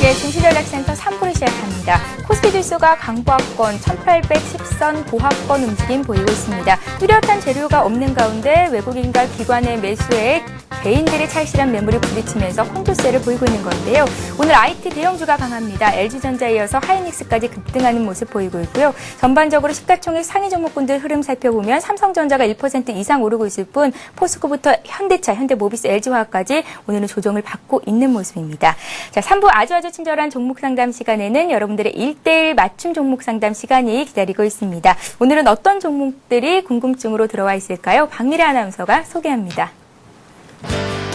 예, 증시전략센터 3부를 시작합니다. 코스피 지수가 강보합권 1810선 보합권 움직임 보이고 있습니다. 뚜렷한 재료가 없는 가운데 외국인과 기관의 매수에 개인들의 찰실한 매물이 부딪히면서 혼조세를 보이고 있는 건데요. 오늘 IT 대형주가 강합니다. LG전자에 이어서 하이닉스까지 급등하는 모습 보이고 있고요. 전반적으로 시가총액 상위 종목군들 흐름 살펴보면 삼성전자가 1% 이상 오르고 있을 뿐 포스코부터 현대차, 현대모비스, LG화학까지 오늘은 조정을 받고 있는 모습입니다. 자, 3부 아주 친절한 종목 상담 시간에는 여러분들의 1대1 맞춤 종목 상담 시간이 기다리고 있습니다. 오늘은 어떤 종목들이 궁금증으로 들어와 있을까요? 박미래 아나운서가 소개합니다.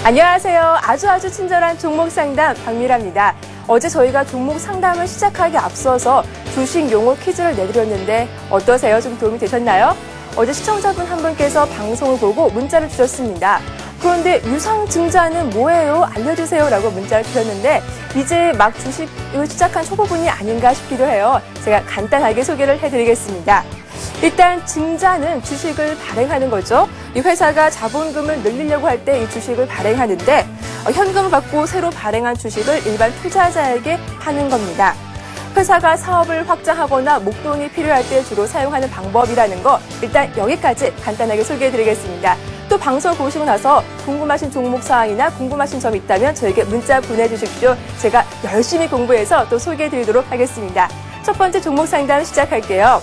안녕하세요. 아주 친절한 종목 상담 박미라입니다. 어제 저희가 종목 상담을 시작하기 앞서서 주식 용어 퀴즈를 내드렸는데 어떠세요? 좀 도움이 되셨나요? 어제 시청자분 한 분께서 방송을 보고 문자를 주셨습니다. 그런데 유상증자는 뭐예요? 알려주세요 라고 문자를 주셨는데 이제 막 주식을 시작한 초보분이 아닌가 싶기도 해요. 제가 간단하게 소개를 해드리겠습니다. 일단 증자는 주식을 발행하는 거죠. 이 회사가 자본금을 늘리려고 할 때 이 주식을 발행하는데 현금을 받고 새로 발행한 주식을 일반 투자자에게 파는 겁니다. 회사가 사업을 확장하거나 목돈이 필요할 때 주로 사용하는 방법이라는 거 일단 여기까지 간단하게 소개해드리겠습니다. 또 방송 보시고 나서 궁금하신 종목 사항이나 궁금하신 점이 있다면 저에게 문자 보내주십시오. 제가 열심히 공부해서 또 소개해드리도록 하겠습니다. 첫 번째 종목 상담 시작할게요.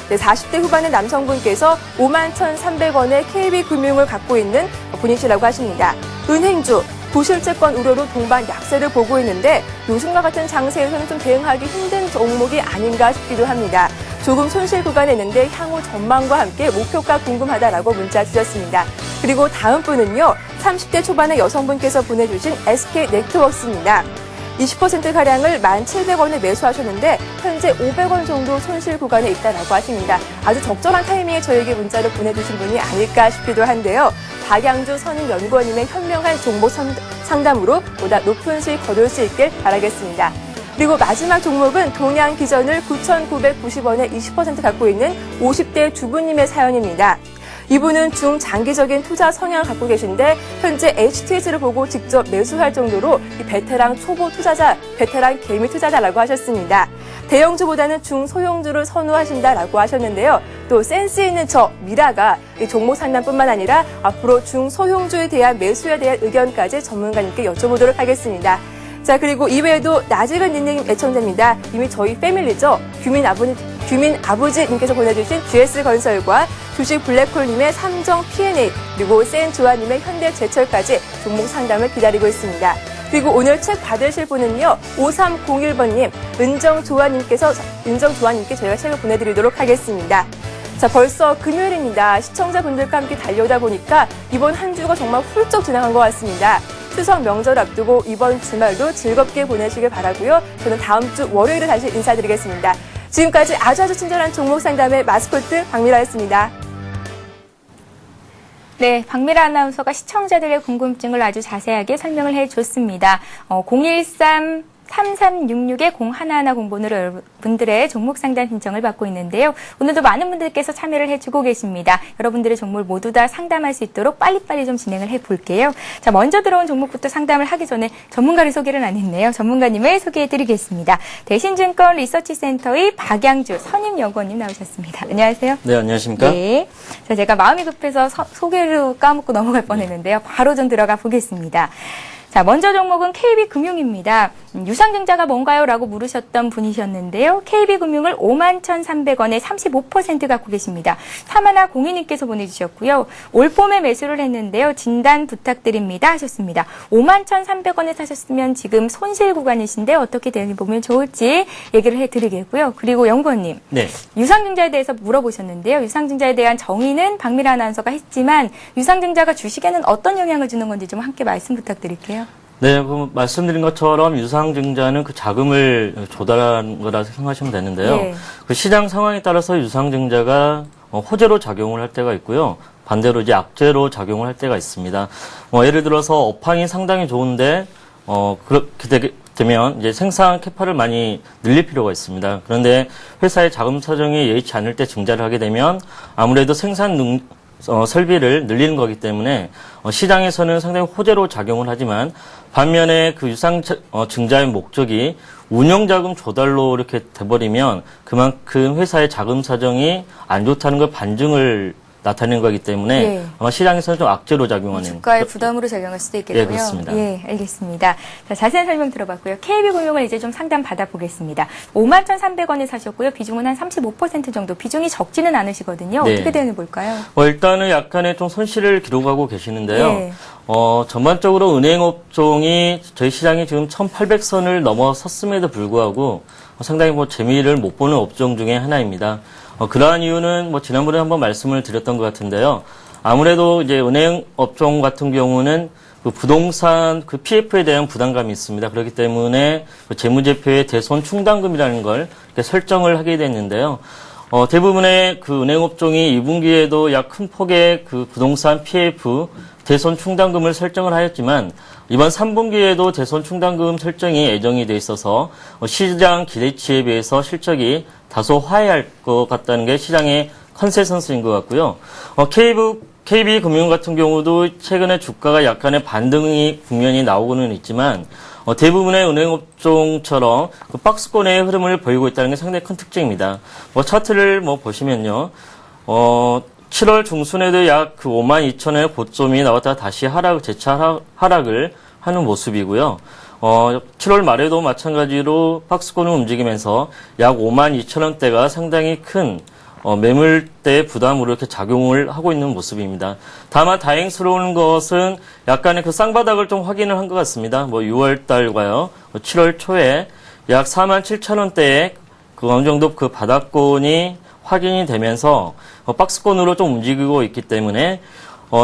네, 40대 후반의 남성분께서 51,300원의 KB금융을 갖고 있는 분이시라고 하십니다. 은행주, 부실채권 우려로 동반 약세를 보고 있는데 요즘과 같은 장세에서는 좀 대응하기 힘든 종목이 아닌가 싶기도 합니다. 조금 손실 구간에 있는데 향후 전망과 함께 목표가 궁금하다라고 문자 주셨습니다. 그리고 다음 분은요. 30대 초반의 여성분께서 보내주신 SK네트워크스입니다. 20%가량을 1,700원에 매수하셨는데 현재 500원 정도 손실 구간에 있다라고 하십니다. 아주 적절한 타이밍에 저에게 문자를 보내주신 분이 아닐까 싶기도 한데요. 박양주 선임연구원님의 현명한 종목 상담으로 보다 높은 수익 거둘 수 있길 바라겠습니다. 그리고 마지막 종목은 동양기전을 9,990원에 20% 갖고 있는 50대 주부님의 사연입니다. 이분은 중장기적인 투자 성향을 갖고 계신데 현재 HTS를 보고 직접 매수할 정도로 이 베테랑 초보 투자자, 베테랑 개미 투자자라고 하셨습니다. 대형주보다는 중소형주를 선호하신다라고 하셨는데요. 또 센스 있는 저 미라가 이 종목 상담뿐만 아니라 앞으로 중소형주에 대한 매수에 대한 의견까지 전문가님께 여쭤보도록 하겠습니다. 자, 그리고 이외에도 나직은 닉네임 애청자입니다. 이미 저희 패밀리죠. 규민 아버지님께서 보내주신 GS건설과 주식 블랙홀님의 삼정 P&A 그리고 센조아님의 현대제철까지 종목 상담을 기다리고 있습니다. 그리고 오늘 책 받으실 분은요. 5301번님, 은정조아님께 저희가 책을 보내드리도록 하겠습니다. 자, 벌써 금요일입니다. 시청자분들과 함께 달려오다 보니까 이번 한 주가 정말 훌쩍 지나간 것 같습니다. 추석 명절 앞두고 이번 주말도 즐겁게 보내시길 바라고요. 저는 다음 주 월요일에 다시 인사드리겠습니다. 지금까지 아주 친절한 종목 상담의 마스코트 박미라였습니다. 네, 박미라 아나운서가 시청자들의 궁금증을 아주 자세하게 설명을 해줬습니다. 013-3366-0110번으로 여러분들의 종목 상담 신청을 받고 있는데요. 오늘도 많은 분들께서 참여를 해주고 계십니다. 여러분들의 종목을 모두 다 상담할 수 있도록 빨리빨리 좀 진행을 해볼게요. 자, 먼저 들어온 종목부터 상담을 하기 전에 전문가를 소개를 안 했네요. 전문가님을 소개해드리겠습니다. 대신증권 리서치센터의 박양주 선임연구원님 나오셨습니다. 안녕하세요. 네, 안녕하십니까? 네. 자, 제가 마음이 급해서 소개를 까먹고 넘어갈 뻔했는데요. 바로 좀 들어가 보겠습니다. 자, 먼저 종목은 KB금융입니다. 유상증자가 뭔가요? 라고 물으셨던 분이셨는데요. KB금융을 51,300원에 35% 갖고 계십니다. 사마나 공인님께서 보내주셨고요. 올 봄에 매수를 했는데요. 진단 부탁드립니다 하셨습니다. 51,300원에 사셨으면 지금 손실 구간이신데 어떻게 보면 좋을지 얘기를 해드리겠고요. 그리고 연구원님. 네. 유상증자에 대해서 물어보셨는데요. 유상증자에 대한 정의는 박미라 아나운서가 했지만 유상증자가 주식에는 어떤 영향을 주는 건지 좀 함께 말씀 부탁드릴게요. 네, 말씀드린 것처럼 유상증자는 그 자금을 조달하는 거라 생각하시면 되는데요. 네. 그 시장 상황에 따라서 유상증자가 호재로 작용을 할 때가 있고요. 반대로 이제 악재로 작용을 할 때가 있습니다. 예를 들어서 업황이 상당히 좋은데 그렇게 되면 이제 생산 캐파를 많이 늘릴 필요가 있습니다. 그런데 회사의 자금 사정이 예의치 않을 때 증자를 하게 되면 아무래도 생산 설비를 늘리는 거기 때문에 시장에서는 상당히 호재로 작용을 하지만 반면에 그 유상증자의 목적이 운영자금 조달로 이렇게 돼버리면 그만큼 회사의 자금 사정이 안 좋다는 걸 반증을 나타내는 거기 때문에 예. 아마 시장에서는 좀 악재로 작용하는 주가의 부담으로 작용할 수도 있겠고요. 예, 그렇습니다. 예, 알겠습니다. 자, 자세한 설명 들어봤고요. KB금융을 이제 좀 상담 받아보겠습니다. 51,300원에 사셨고요. 비중은 한 35% 정도. 비중이 적지는 않으시거든요. 네. 어떻게 대응해 볼까요? 일단은 약간의 좀 손실을 기록하고 계시는데요. 예. 전반적으로 은행업종이 저희 시장이 지금 1,800선을 넘어섰음에도 불구하고 상당히 재미를 못 보는 업종 중에 하나입니다. 그러한 이유는 지난번에 한번 말씀을 드렸던 것 같은데요. 아무래도 이제 은행 업종 같은 경우는 그 부동산 그 PF에 대한 부담감이 있습니다. 그렇기 때문에 그 재무제표의 대손 충당금이라는 걸 이렇게 설정을 하게 됐는데요. 대부분의 그 은행 업종이 2분기에도 약 큰 폭의 그 부동산 PF 대손 충당금을 설정을 하였지만 이번 3분기에도 대손 충당금 설정이 예정이 돼 있어서 시장 기대치에 비해서 실적이 다소 하회할 것 같다는 게 시장의 컨센서스인 것 같고요. KB금융 같은 경우도 최근에 주가가 약간의 반등이 국면이 나오고는 있지만 대부분의 은행업종처럼 그 박스권의 흐름을 보이고 있다는 게 상당히 큰 특징입니다. 차트를 보시면요. 7월 중순에도 약 그 52,000원의 고점이 나왔다가 다시 재차 하락을 하는 모습이고요. 7월 말에도 마찬가지로 박스권을 움직이면서 약 52,000원대가 상당히 큰 매물대 부담으로 이렇게 작용을 하고 있는 모습입니다. 다만 다행스러운 것은 약간의 그 쌍바닥을 좀 확인을 한 것 같습니다. 6월 달과요, 7월 초에 약 47,000원대에 그 어느 정도 그 바닥권이 확인이 되면서 박스권으로 좀 움직이고 있기 때문에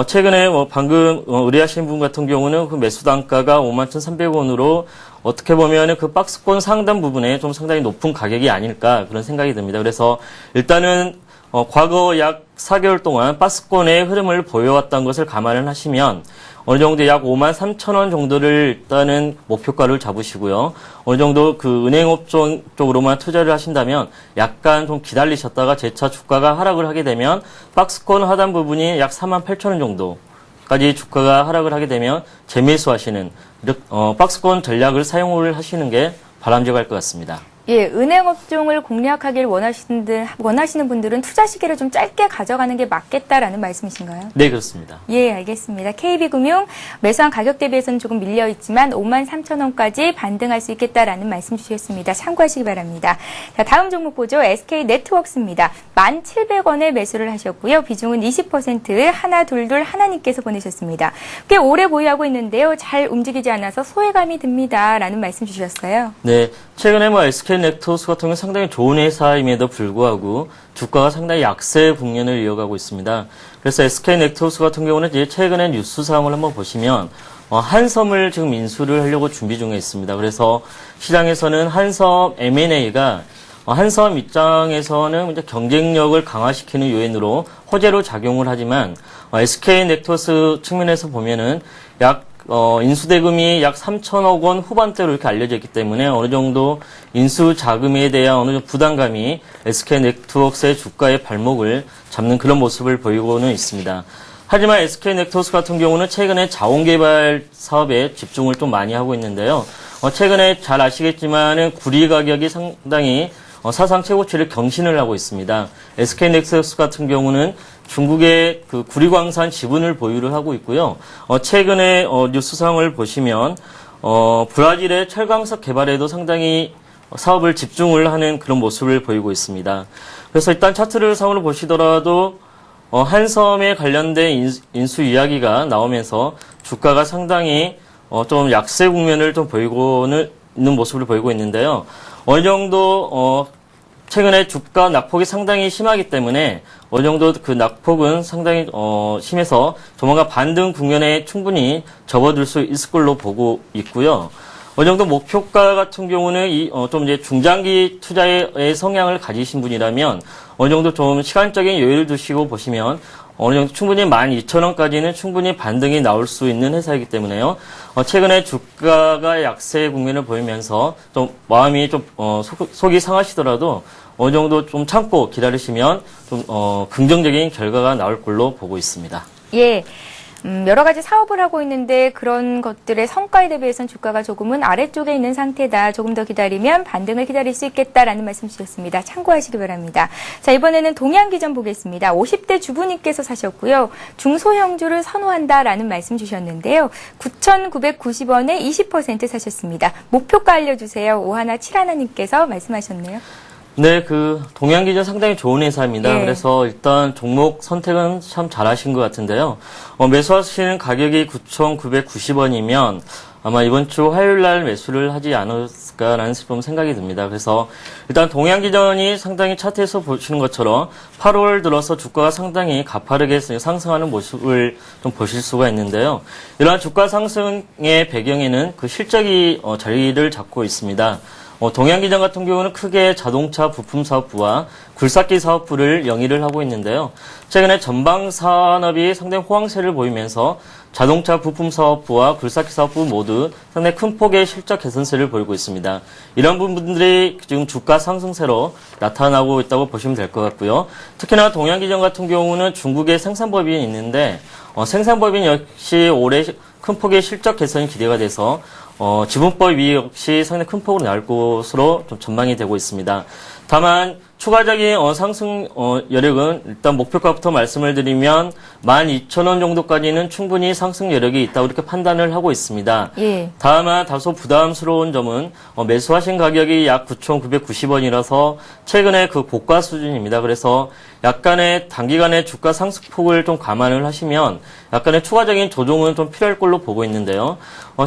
최근에 방금 의뢰하신 분 같은 경우는 그 매수 단가가 51,300원으로 어떻게 보면 그 박스권 상단 부분에 좀 상당히 높은 가격이 아닐까 그런 생각이 듭니다. 그래서 일단은 과거 약 4개월 동안 박스권의 흐름을 보여왔던 것을 감안을 하시면 어느 정도 약 53,000원 정도를 일단은 목표가를 잡으시고요. 어느 정도 그 은행업종 쪽으로만 투자를 하신다면 약간 좀 기다리셨다가 재차 주가가 하락을 하게 되면 박스권 하단 부분이 약 48,000원 정도까지 주가가 하락을 하게 되면 재매수하시는 박스권 전략을 사용을 하시는 게 바람직할 것 같습니다. 예, 은행업종을 공략하길 원하시는 분들은 투자 시기를 좀 짧게 가져가는 게 맞겠다라는 말씀이신가요? 네, 그렇습니다. 예, 알겠습니다. KB금융 매수한 가격 대비해서는 조금 밀려 있지만 53,000원까지 반등할 수 있겠다라는 말씀 주셨습니다. 참고하시기 바랍니다. 자, 다음 종목 보죠. SK네트워크스입니다. 1,700원에 매수를 하셨고요. 비중은 20%, 하나둘둘 하나님께서 보내셨습니다. 꽤 오래 보유하고 있는데요. 잘 움직이지 않아서 소외감이 듭니다라는 말씀 주셨어요. 네, 최근에 SK네트워크스 같은 경우는 상당히 좋은 회사임에도 불구하고 주가가 상당히 약세 국면을 이어가고 있습니다. 그래서 SK네트워크스 같은 경우는 이제 최근에 뉴스 사항을 한번 보시면 한섬을 지금 인수를 하려고 준비 중에 있습니다. 그래서 시장에서는 한섬 M&A가 한섬 입장에서는 이제 경쟁력을 강화시키는 요인으로 호재로 작용을 하지만 SK네트워크스 측면에서 보면은 인수대금이 약 3천억 원 후반대로 이렇게 알려져 있기 때문에 어느 정도 인수 자금에 대한 어느 정도 부담감이 SK네트워크스의 주가의 발목을 잡는 그런 모습을 보이고는 있습니다. 하지만 SK네트워크스 같은 경우는 최근에 자원개발 사업에 집중을 좀 많이 하고 있는데요. 최근에 잘 아시겠지만은 구리 가격이 상당히 사상 최고치를 경신을 하고 있습니다. SK네트워크스 같은 경우는 중국의 그 구리광산 지분을 보유를 하고 있고요. 최근에 뉴스상을 보시면 브라질의 철광석 개발에도 상당히 사업을 집중을 하는 그런 모습을 보이고 있습니다. 그래서 일단 차트를 상으로 보시더라도 한섬에 관련된 인수 이야기가 나오면서 주가가 상당히 좀 약세 국면을 좀 보이고는 있는 모습을 보이고 있는데요. 어느 정도 최근에 주가 낙폭이 상당히 심하기 때문에 어느 정도 그 낙폭은 상당히 심해서 조만간 반등 국면에 충분히 접어들 수 있을 걸로 보고 있고요. 어느 정도 목표가 같은 경우는 좀 이제 중장기 투자의 성향을 가지신 분이라면 어느 정도 좀 시간적인 여유를 두시고 보시면 어느 정도 충분히 12,000원까지는 충분히 반등이 나올 수 있는 회사이기 때문에요. 최근에 주가가 약세 국면을 보이면서 좀 마음이 좀 속이 상하시더라도 어느 정도 좀 참고 기다리시면 좀 긍정적인 결과가 나올 걸로 보고 있습니다. 예. 여러 가지 사업을 하고 있는데 그런 것들의 성과에 대비해서는 주가가 조금은 아래쪽에 있는 상태다. 조금 더 기다리면 반등을 기다릴 수 있겠다라는 말씀 주셨습니다. 참고하시기 바랍니다. 자, 이번에는 동양기전 보겠습니다. 50대 주부님께서 사셨고요. 중소형주를 선호한다라는 말씀 주셨는데요. 9,990원에 20% 사셨습니다. 목표가 알려주세요. 5171님께서 말씀하셨네요. 네, 동양기전 상당히 좋은 회사입니다. 예. 그래서 일단 종목 선택은 참 잘하신 것 같은데요. 매수하시는 가격이 9,990원이면 아마 이번 주 화요일 날 매수를 하지 않을까라는 좀 생각이 듭니다. 그래서 일단 동양기전이 상당히 차트에서 보시는 것처럼 8월 들어서 주가가 상당히 가파르게 상승하는 모습을 좀 보실 수가 있는데요. 이러한 주가 상승의 배경에는 그 실적이 자리를 잡고 있습니다. 동양기전 같은 경우는 크게 자동차 부품 사업부와 굴삭기 사업부를 영위를 하고 있는데요. 최근에 전방 산업이 상당히 호황세를 보이면서 자동차 부품 사업부와 굴삭기 사업부 모두 상당히 큰 폭의 실적 개선세를 보이고 있습니다. 이런 부분들이 지금 주가 상승세로 나타나고 있다고 보시면 될 것 같고요. 특히나 동양기전 같은 경우는 중국의 생산법인이 있는데 생산법인 역시 올해 큰 폭의 실적 개선이 기대가 돼서 지분법 이익 역시 상당히 큰 폭으로 나올 것으로 좀 전망이 되고 있습니다. 다만 추가적인 상승 여력은 일단 목표가부터 말씀을 드리면 12,000원 정도까지는 충분히 상승 여력이 있다고 이렇게 판단을 하고 있습니다. 예. 다만 다소 부담스러운 점은 매수하신 가격이 약 9,990원이라서 최근에 그 고가 수준입니다. 그래서 약간의 단기간의 주가 상승폭을 좀 감안을 하시면 약간의 추가적인 조정은 좀 필요할 걸로 보고 있는데요.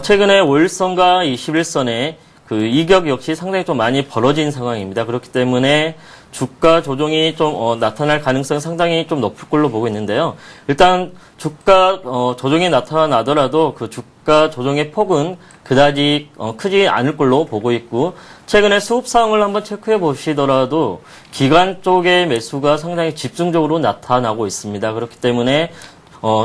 최근에 5일선과 21선에 그 이격 역시 상당히 좀 많이 벌어진 상황입니다. 그렇기 때문에 주가 조정이 좀 나타날 가능성이 상당히 좀 높을 걸로 보고 있는데요. 일단 주가 조정이 나타나더라도 그 주가 조정의 폭은 그다지 크지 않을 걸로 보고 있고 최근에 수급 상황을 한번 체크해 보시더라도 기관 쪽의 매수가 상당히 집중적으로 나타나고 있습니다. 그렇기 때문에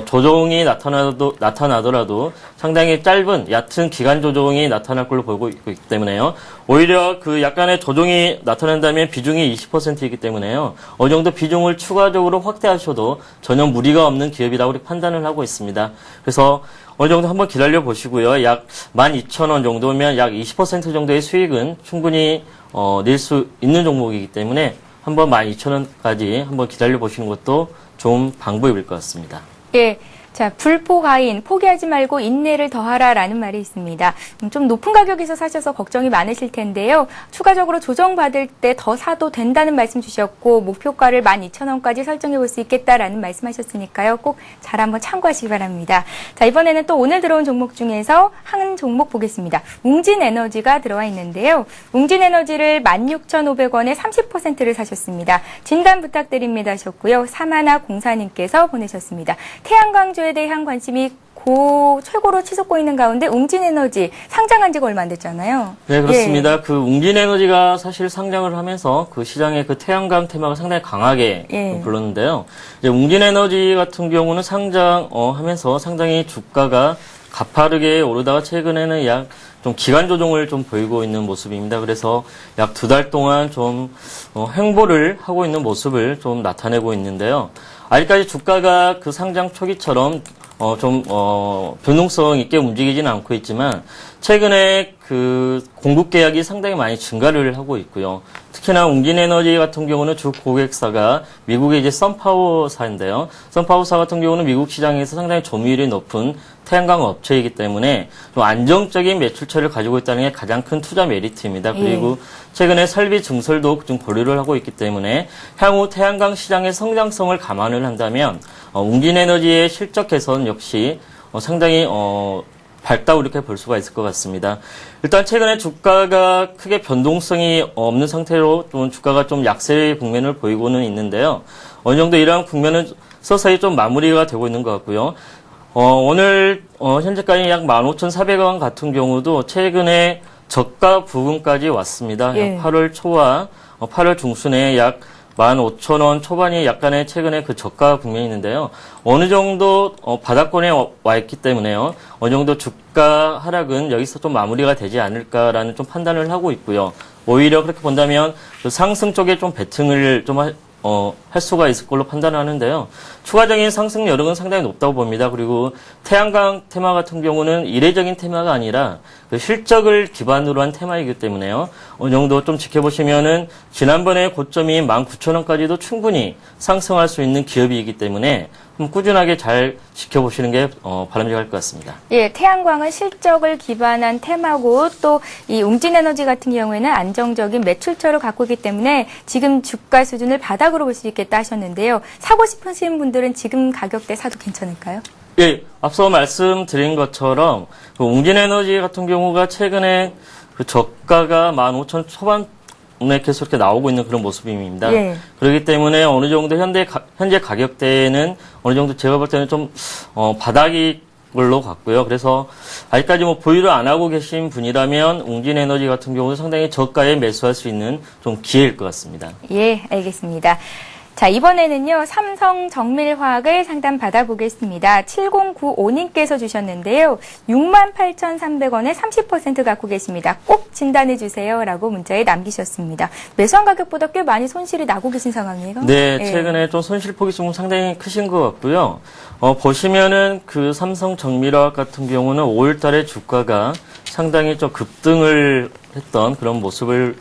조정이 나타나더라도 상당히 짧은, 얕은 기간 조정이 나타날 걸로 보고 있기 때문에요. 오히려 그 약간의 조정이 나타난다면 비중이 20%이기 때문에요. 어느 정도 비중을 추가적으로 확대하셔도 전혀 무리가 없는 기업이라고 판단을 하고 있습니다. 그래서 어느 정도 한번 기다려 보시고요. 약 12,000원 정도면 약 20% 정도의 수익은 충분히 낼 수 있는 종목이기 때문에 한번 12,000원까지 한번 기다려 보시는 것도 좋은 방법일 것 같습니다. 예. 자, 불포가인, 포기하지 말고 인내를 더하라라는 말이 있습니다. 좀 높은 가격에서 사셔서 걱정이 많으실 텐데요. 추가적으로 조정받을 때 더 사도 된다는 말씀 주셨고, 목표가를 12,000원까지 설정해 볼 수 있겠다라는 말씀하셨으니까요. 꼭 잘 한번 참고하시기 바랍니다. 자, 이번에는 또 오늘 들어온 종목 중에서 한 종목 보겠습니다. 웅진에너지가 들어와 있는데요. 웅진에너지를 16,500원에 30%를 사셨습니다. 진단 부탁드립니다 하셨고요. 사마나공사님께서 보내셨습니다. 태양광주에 대한 관심이 최고로 치솟고 있는 가운데 웅진에너지 상장한 지가 얼마 안 됐잖아요. 네, 그렇습니다. 예. 그 웅진에너지가 사실 상장을 하면서 그 시장의 그 태양광 테마가 상당히 강하게 예. 불렀는데요. 이제 웅진에너지 같은 경우는 상장하면서 상당히 주가가 가파르게 오르다가 최근에는 약 좀 기간 조정을 좀 보이고 있는 모습입니다. 그래서 약 2달 동안 좀 횡보를 하고 있는 모습을 좀 나타내고 있는데요. 아직까지 주가가 그 상장 초기처럼 변동성 있게 움직이지는 않고 있지만 최근에 그 공급 계약이 상당히 많이 증가를 하고 있고요. 특히나 웅진에너지 같은 경우는 주 고객사가 미국의 이제 썬파워사인데요. 썬파워사 같은 경우는 미국 시장에서 상당히 점유율이 높은 태양광 업체이기 때문에 좀 안정적인 매출처를 가지고 있다는 게 가장 큰 투자 메리트입니다. 그리고 최근에 설비 증설도 좀 고려를 하고 있기 때문에 향후 태양광 시장의 성장성을 감안을 한다면 웅진에너지의 실적 개선 역시 상당히 밝다고 이렇게 볼 수가 있을 것 같습니다. 일단 최근에 주가가 크게 변동성이 없는 상태로 좀 주가가 좀 약세 국면을 보이고는 있는데요. 어느 정도 이러한 국면은 서서히 좀 마무리가 되고 있는 것 같고요. 오늘 현재까지 약 15,400원 같은 경우도 최근에 저가 부근까지 왔습니다. 예. 8월 초와 8월 중순에 약 15,000원 초반이 약간의 최근에 그 저가 국면이 있는데요. 어느 정도 바닥권에 와 있기 때문에요. 어느 정도 주가 하락은 여기서 좀 마무리가 되지 않을까라는 좀 판단을 하고 있고요. 오히려 그렇게 본다면 그 상승 쪽에 좀 베팅을 좀 할 수가 있을 걸로 판단하는데요. 추가적인 상승 여력은 상당히 높다고 봅니다. 그리고 태양광 테마 같은 경우는 이례적인 테마가 아니라 그 실적을 기반으로 한 테마이기 때문에요. 어느 정도 좀 지켜보시면은 지난번에 고점이 19,000원까지도 충분히 상승할 수 있는 기업이기 때문에 꾸준하게 잘 지켜보시는 게 바람직할 것 같습니다. 예, 태양광은 실적을 기반한 테마고 또 이 웅진에너지 같은 경우에는 안정적인 매출처를 갖고 있기 때문에 지금 주가 수준을 바닥으로 볼 수 있겠다 하셨는데요. 사고 싶으신 분들은 지금 가격대 사도 괜찮을까요? 예, 앞서 말씀드린 것처럼 그 웅진에너지 같은 경우가 최근에 그 저가가 15,000 초반 에 계속 이렇게 나오고 있는 그런 모습입니다. 예. 그렇기 때문에 어느 정도 현재 가격대는 어느 정도 제가 볼 때는 좀 바닥이 걸로 같고요. 그래서 아직까지 보유를 안 하고 계신 분이라면 웅진에너지 같은 경우는 상당히 저가에 매수할 수 있는 좀 기회일 것 같습니다. 예, 알겠습니다. 자, 이번에는요, 삼성 정밀화학을 상담 받아보겠습니다. 7095님께서 주셨는데요. 68,300원에 30% 갖고 계십니다. 꼭 진단해주세요. 라고 문자에 남기셨습니다. 매수한 가격보다 꽤 많이 손실이 나고 계신 상황이에요. 네, 예. 최근에 좀 손실폭이 좀 상당히 크신 것 같고요. 보시면은 그 삼성 정밀화학 같은 경우는 5월 달에 주가가 상당히 좀 급등을 했던 그런 모습을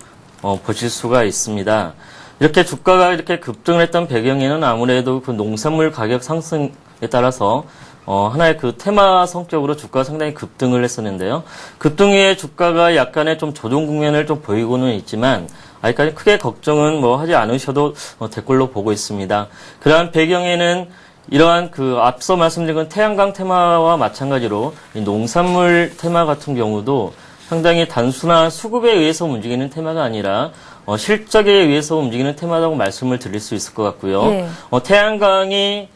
보실 수가 있습니다. 이렇게 주가가 이렇게 급등을 했던 배경에는 아무래도 그 농산물 가격 상승에 따라서 하나의 그 테마 성격으로 주가가 상당히 급등을 했었는데요. 급등 후에 주가가 약간의 좀 조정 국면을 좀 보이고는 있지만 아직까지 크게 걱정은 하지 않으셔도 될 걸로 보고 있습니다. 그러한 배경에는 이러한 그 앞서 말씀드린 태양광 테마와 마찬가지로 이 농산물 테마 같은 경우도 상당히 단순한 수급에 의해서 움직이는 테마가 아니라 실적에 의해서 움직이는 테마라고 말씀을 드릴 수 있을 것 같고요. 예. 태양광이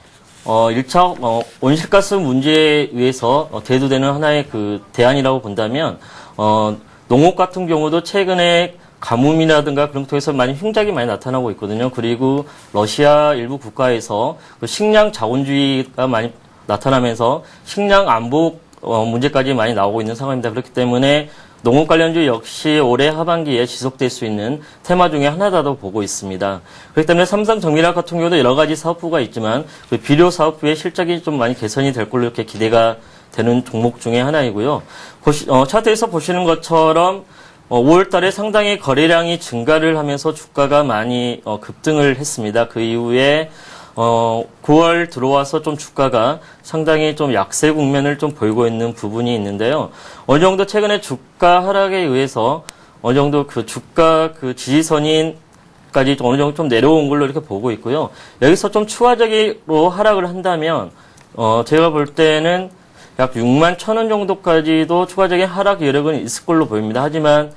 1차 온실가스 문제에 의해서 대두되는 하나의 그 대안이라고 본다면 농업 같은 경우도 최근에 가뭄이라든가 그런 통해서 많이 흉작이 많이 나타나고 있거든요. 그리고 러시아 일부 국가에서 그 식량 자원주의가 많이 나타나면서 식량 안보 문제까지 많이 나오고 있는 상황입니다. 그렇기 때문에 농업 관련주 역시 올해 하반기에 지속될 수 있는 테마 중에 하나다고 보고 있습니다. 그렇기 때문에 삼성 정밀화학 같은 경우도 여러 가지 사업부가 있지만 그 비료 사업부의 실적이 좀 많이 개선이 될 걸로 이렇게 기대가 되는 종목 중에 하나이고요. 차트에서 보시는 것처럼 5월 달에 상당히 거래량이 증가를 하면서 주가가 많이 급등을 했습니다. 그 이후에 9월 들어와서 좀 주가가 상당히 좀 약세 국면을 좀 보이고 있는 부분이 있는데요. 어느 정도 최근에 주가 하락에 의해서 어느 정도 그 주가 그 지지선인까지 어느 정도 좀 내려온 걸로 이렇게 보고 있고요. 여기서 좀 추가적으로 하락을 한다면, 제가 볼 때는 약 61,000원 정도까지도 추가적인 하락 여력은 있을 걸로 보입니다. 하지만,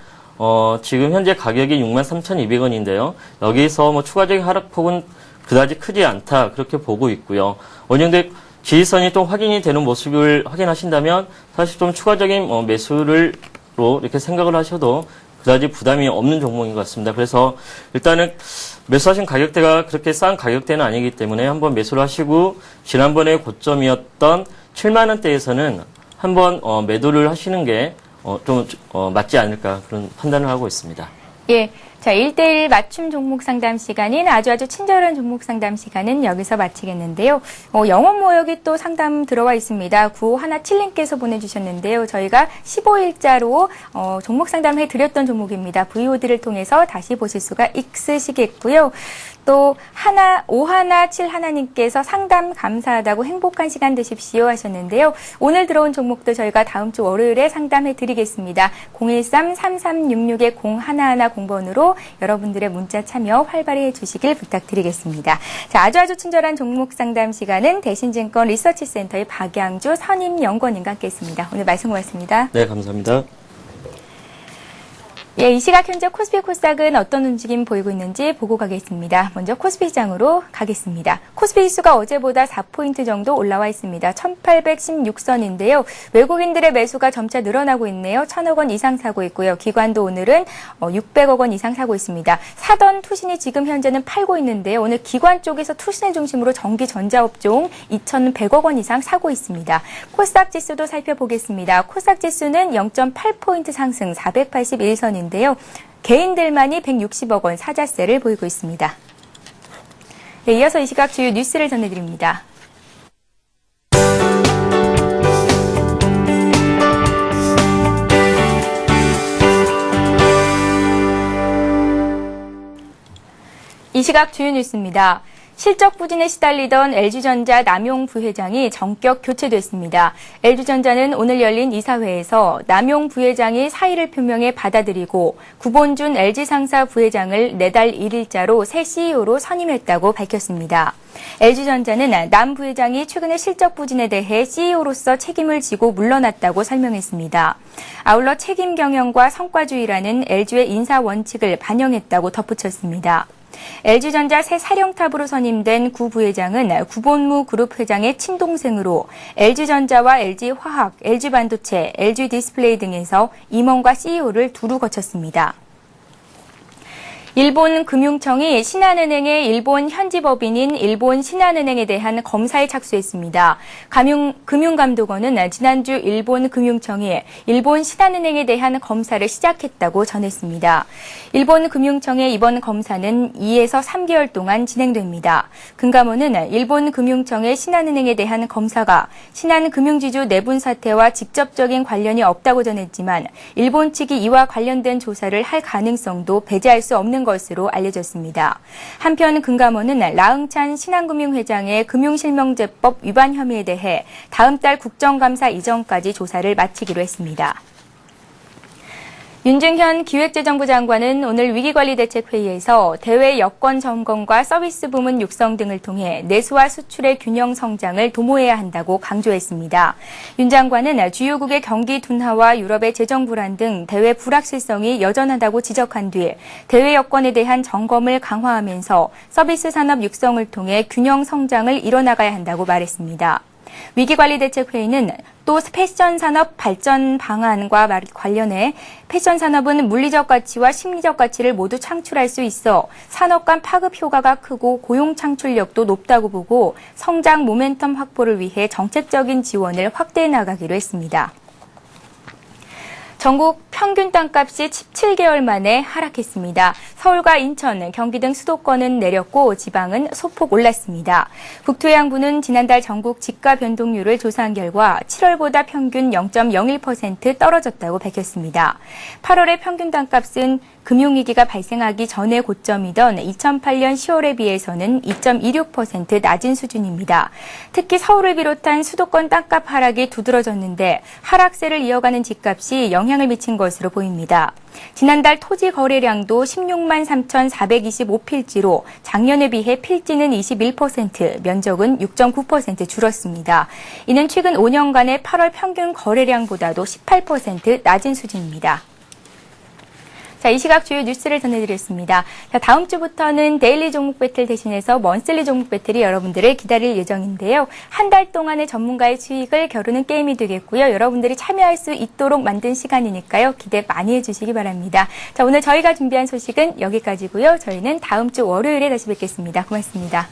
지금 현재 가격이 63,200원인데요. 여기서 추가적인 하락폭은 그다지 크지 않다 그렇게 보고 있고요. 어느 정도 지지선이 좀 확인이 되는 모습을 확인하신다면 사실 좀 추가적인 매수를로 이렇게 생각을 하셔도 그다지 부담이 없는 종목인 것 같습니다. 그래서 일단은 매수하신 가격대가 그렇게 싼 가격대는 아니기 때문에 한번 매수를 하시고 지난번에 고점이었던 7만 원대에서는 한번 매도를 하시는 게 좀 맞지 않을까 그런 판단을 하고 있습니다. 예. 자, 1대1 맞춤 종목 상담 시간인 아주 친절한 종목 상담 시간은 여기서 마치겠는데요. 영업 모역이 또 상담 들어와 있습니다. 9517님께서 보내주셨는데요. 저희가 15일자로 종목 상담해 드렸던 종목입니다. VOD를 통해서 다시 보실 수가 있으시겠고요. 또 5171님께서 상담 감사하다고 행복한 시간 되십시오 하셨는데요. 오늘 들어온 종목도 저희가 다음 주 월요일에 상담해 드리겠습니다. 013-3366-0110번으로 여러분들의 문자 참여 활발히 해주시길 부탁드리겠습니다. 자, 아주 친절한 종목 상담 시간은 대신증권 리서치센터의 박양주 선임연구원님과 함께했습니다. 오늘 말씀 고맙습니다. 네, 감사합니다. 예, 이 시각 현재 코스피 코스닥은 어떤 움직임 보이고 있는지 보고 가겠습니다. 먼저 코스피 시장으로 가겠습니다. 코스피 지수가 어제보다 4포인트 정도 올라와 있습니다. 1816선인데요. 외국인들의 매수가 점차 늘어나고 있네요. 1000억 원 이상 사고 있고요. 기관도 오늘은 600억 원 이상 사고 있습니다. 사던 투신이 지금 현재는 팔고 있는데요. 오늘 기관 쪽에서 투신을 중심으로 전기 전자업종 2100억 원 이상 사고 있습니다. 코스닥 지수도 살펴보겠습니다. 코스닥 지수는 0.8포인트 상승 481선인데요. 개인들만이 160억 원 사자세를 보이고 있습니다. 네, 이어서 이 시각 주요 뉴스를 전해드립니다. 이 시각 주요 뉴스입니다. 실적 부진에 시달리던 LG전자 남용 부회장이 전격 교체됐습니다. LG전자는 오늘 열린 이사회에서 남용 부회장이 사의를 표명해 받아들이고 구본준 LG상사 부회장을 내달 1일자로 새 CEO로 선임했다고 밝혔습니다. LG전자는 남 부회장이 최근의 실적 부진에 대해 CEO로서 책임을 지고 물러났다고 설명했습니다. 아울러 책임 경영과 성과주의라는 LG의 인사 원칙을 반영했다고 덧붙였습니다. LG전자 새 사령탑으로 선임된 구 부회장은 구본무 그룹 회장의 친동생으로 LG전자와 LG화학, LG반도체, LG디스플레이 등에서 임원과 CEO를 두루 거쳤습니다. 일본 금융청이 신한은행의 일본 현지법인인 일본 신한은행에 대한 검사에 착수했습니다. 금융감독원은 지난주 일본 금융청이 일본 신한은행에 대한 검사를 시작했다고 전했습니다. 일본 금융청의 이번 검사는 2에서 3개월 동안 진행됩니다. 금감원은 일본 금융청의 신한은행에 대한 검사가 신한금융지주 내분 사태와 직접적인 관련이 없다고 전했지만 일본 측이 이와 관련된 조사를 할 가능성도 배제할 수 없는 것으로 알려졌습니다. 한편 금감원은 라응찬 신한금융회장의 금융실명제법 위반 혐의에 대해 다음 달 국정감사 이전까지 조사를 마치기로 했습니다. 윤중현 기획재정부 장관은 오늘 위기관리대책회의에서 대외 여건 점검과 서비스 부문 육성 등을 통해 내수와 수출의 균형 성장을 도모해야 한다고 강조했습니다. 윤 장관은 주요국의 경기 둔화와 유럽의 재정 불안 등 대외 불확실성이 여전하다고 지적한 뒤 대외 여건에 대한 점검을 강화하면서 서비스 산업 육성을 통해 균형 성장을 이뤄나가야 한다고 말했습니다. 위기관리대책회의는 또 패션 산업 발전 방안과 관련해 패션 산업은 물리적 가치와 심리적 가치를 모두 창출할 수 있어 산업 간 파급 효과가 크고 고용 창출력도 높다고 보고 성장 모멘텀 확보를 위해 정책적인 지원을 확대해 나가기로 했습니다. 전국 평균 땅값이 17개월 만에 하락했습니다. 서울과 인천, 경기 등 수도권은 내렸고 지방은 소폭 올랐습니다. 국토해양부는 지난달 전국 집가 변동률을 조사한 결과 7월보다 평균 0.01% 떨어졌다고 밝혔습니다. 8월의 평균 땅값은 금융위기가 발생하기 전의 고점이던 2008년 10월에 비해서는 2.26% 낮은 수준입니다. 특히 서울을 비롯한 수도권 땅값 하락이 두드러졌는데 하락세를 이어가는 집값이 영향을 미친 것으로 보입니다. 지난달 토지 거래량도 16만 3,425필지로 작년에 비해 필지는 21%, 면적은 6.9% 줄었습니다. 이는 최근 5년간의 8월 평균 거래량보다도 18% 낮은 수준입니다. 자, 이 시각 주요 뉴스를 전해드렸습니다. 자, 다음 주부터는 데일리 종목 배틀 대신해서 먼슬리 종목 배틀이 여러분들을 기다릴 예정인데요. 한 달 동안의 전문가의 수익을 겨루는 게임이 되겠고요. 여러분들이 참여할 수 있도록 만든 시간이니까요. 기대 많이 해주시기 바랍니다. 자, 오늘 저희가 준비한 소식은 여기까지고요. 저희는 다음 주 월요일에 다시 뵙겠습니다. 고맙습니다.